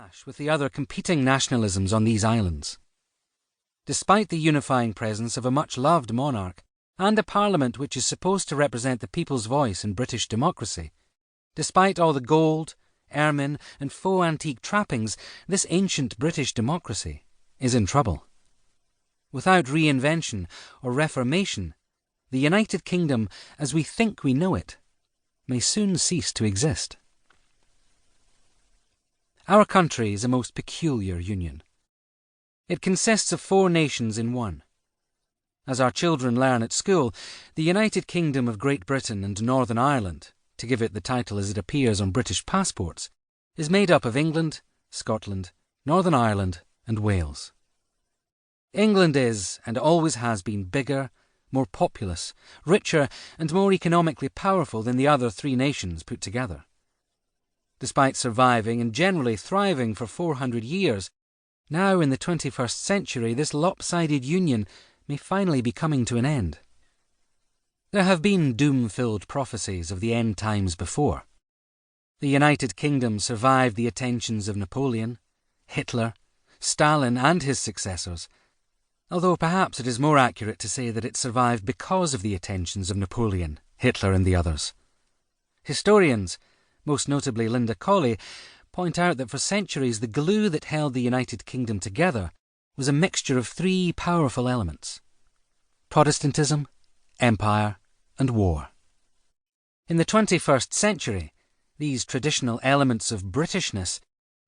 clash with the other competing nationalisms on these islands. Despite the unifying presence of a much-loved monarch and a parliament which is supposed to represent the people's voice in British democracy, despite all the gold, ermine and faux antique trappings, this ancient British democracy is in trouble. Without reinvention or reformation, the United Kingdom, as we think we know it, may soon cease to exist. Our country is a most peculiar union. It consists of 4 nations in one. As our children learn at school, the United Kingdom of Great Britain and Northern Ireland, to give it the title as it appears on British passports, is made up of England, Scotland, Northern Ireland and Wales. England is, and always has been, bigger, more populous, richer and more economically powerful than the other 3 nations put together. Despite surviving and generally thriving for 400 years, now in the 21st century this lopsided union may finally be coming to an end. There have been doom-filled prophecies of the end times before. The United Kingdom survived the attentions of Napoleon, Hitler, Stalin and his successors, although perhaps it is more accurate to say that it survived because of the attentions of Napoleon, Hitler and the others. Historians, most notably Linda Colley, point out that for centuries the glue that held the United Kingdom together was a mixture of 3 powerful elements: Protestantism, empire and war. In the 21st century, these traditional elements of Britishness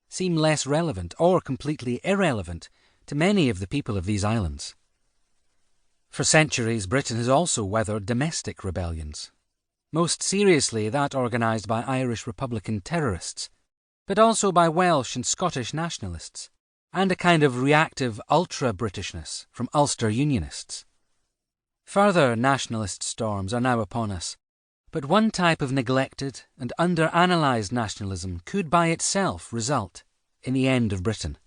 seem less relevant or completely irrelevant to many of the people of these islands. For centuries, Britain has also weathered domestic rebellions, most seriously that organised by Irish Republican terrorists, but also by Welsh and Scottish nationalists, and a kind of reactive ultra-Britishness from Ulster Unionists. Further nationalist storms are now upon us, but one type of neglected and under-analysed nationalism could by itself result in the end of Britain.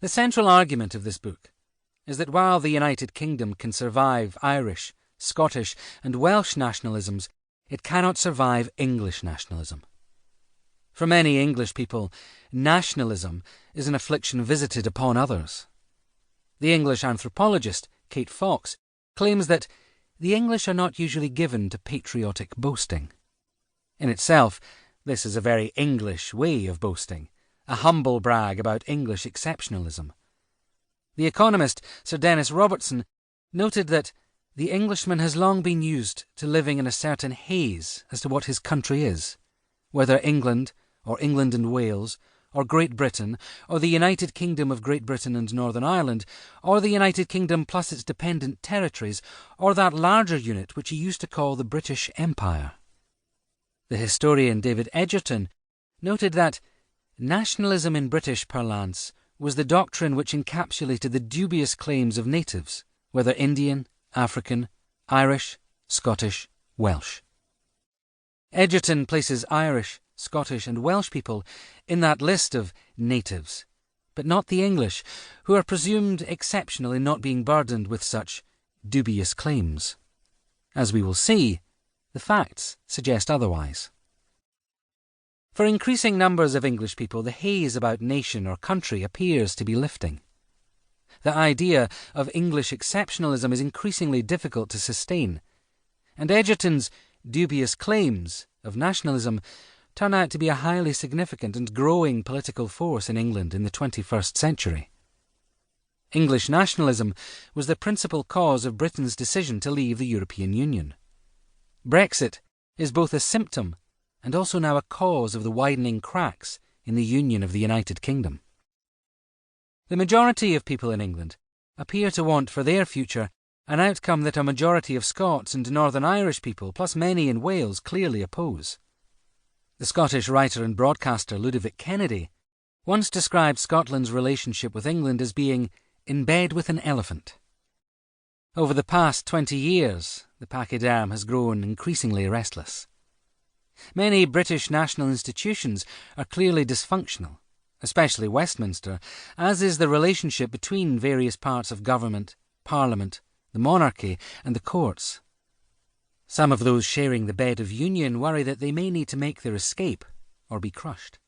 The central argument of this book is that while the United Kingdom can survive Irish, Scottish and Welsh nationalisms, it cannot survive English nationalism. For many English people, nationalism is an affliction visited upon others. The English anthropologist, Kate Fox, claims that the English are not usually given to patriotic boasting. In itself, this is a very English way of boasting, a humble brag about English exceptionalism. The economist Sir Dennis Robertson noted that the Englishman has long been used to living in a certain haze as to what his country is, whether England, or England and Wales, or Great Britain, or the United Kingdom of Great Britain and Northern Ireland, or the United Kingdom plus its dependent territories, or that larger unit which he used to call the British Empire. The historian David Edgerton noted that nationalism in British parlance was the doctrine which encapsulated the dubious claims of natives, whether Indian, African, Irish, Scottish, Welsh. Edgerton places Irish, Scottish and Welsh people in that list of natives, but not the English, who are presumed exceptional in not being burdened with such dubious claims. As we will see, the facts suggest otherwise. For increasing numbers of English people, the haze about nation or country appears to be lifting. The idea of English exceptionalism is increasingly difficult to sustain, and Edgerton's dubious claims of nationalism turn out to be a highly significant and growing political force in England in the 21st century. English nationalism was the principal cause of Britain's decision to leave the European Union. Brexit is both a symptom and also now a cause of the widening cracks in the union of the United Kingdom. The majority of people in England appear to want for their future an outcome that a majority of Scots and Northern Irish people, plus many in Wales, clearly oppose. The Scottish writer and broadcaster Ludovic Kennedy once described Scotland's relationship with England as being in bed with an elephant. Over the past 20 years, the pachyderm has grown increasingly restless. Many British national institutions are clearly dysfunctional, especially Westminster, as is the relationship between various parts of government, Parliament, the monarchy and the courts. Some of those sharing the bed of union worry that they may need to make their escape or be crushed.